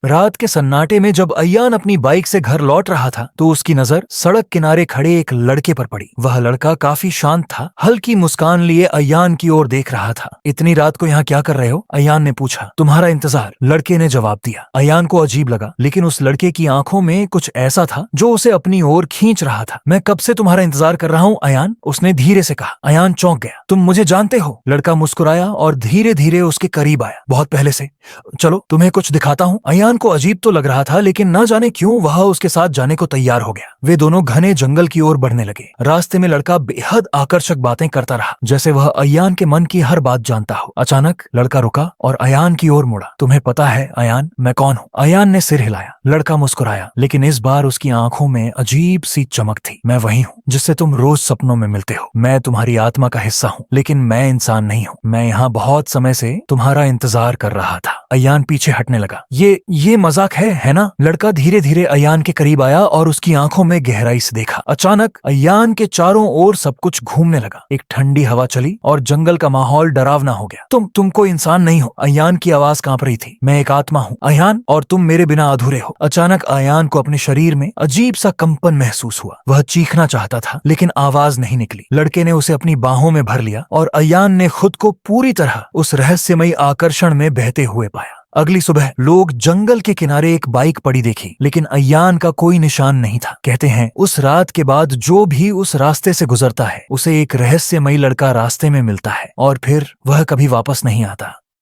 रात के सन्नाटे में जब अय्यान अपनी बाइक से घर लौट रहा था तो उसकी नजर सड़क किनारे खड़े एक लड़के पर पड़ी। वह लड़का काफी शांत था, हल्की मुस्कान लिए अय्यान की ओर देख रहा था। इतनी रात को यहाँ क्या कर रहे हो? अय्यान ने पूछा। तुम्हारा इंतजार, लड़के ने जवाब दिया। अय्यान को अजीब लगा, लेकिन उस लड़के की आंखों में कुछ ऐसा था जो उसे अपनी ओर खींच रहा था। मैं कब से तुम्हारा इंतजार कर रहा हूँ अय्यान, उसने धीरे से कहा। अय्यान चौंक गया। तुम मुझे जानते हो? लड़का मुस्कुराया और धीरे धीरे उसके करीब आया। बहुत पहले से। चलो तुम्हें कुछ दिखाता हूँ। अय्यान को अजीब तो लग रहा था, लेकिन न जाने क्यों वह उसके साथ जाने को तैयार हो गया। वे दोनों घने जंगल की ओर बढ़ने लगे। रास्ते में लड़का बेहद आकर्षक बातें करता रहा, जैसे वह अय्यान के मन की हर बात जानता हो। अचानक लड़का रुका और अय्यान की ओर मुड़ा। तुम्हें पता है अय्यान, मैं कौन हूँ? अय्यान ने सिर हिलाया। लड़का मुस्कुराया, लेकिन इस बार उसकी आंखों में अजीब सी चमक थी। मैं वही हूँ जिससे तुम रोज सपनों में मिलते हो। मैं तुम्हारी आत्मा का हिस्सा हूँ, लेकिन मैं इंसान नहीं हूँ। मैं यहाँ बहुत समय से तुम्हारा इंतजार कर रहा था। अय्यान पीछे हटने लगा। ये मजाक है ना? लड़का धीरे धीरे अय्यान के करीब आया और उसकी आंखों में गहराई से देखा। अचानक अय्यान के चारों ओर सब कुछ घूमने लगा। एक ठंडी हवा चली और जंगल का माहौल डरावना हो गया। तुम कोई इंसान नहीं हो। अय्यान की आवाज कांप रही थी। मैं एक आत्मा हूँ अय्यान, और तुम मेरे बिना अधूरे हो। अचानक अय्यान को अपने शरीर में अजीब सा कंपन महसूस हुआ। वह चीखना चाहता था, लेकिन आवाज नहीं निकली। लड़के ने उसे अपनी बाहों में भर लिया और अय्यान ने खुद को पूरी तरह उस रहस्यमयी आकर्षण में बहते हुए पाया। अगली सुबह लोग जंगल के किनारे एक बाइक पड़ी देखी, लेकिन अय्यान का कोई निशान नहीं था। कहते हैं उस रात के बाद जो भी उस रास्ते से गुजरता है उसे एक रहस्यमयी लड़का रास्ते में मिलता है और फिर वह कभी वापस नहीं आता।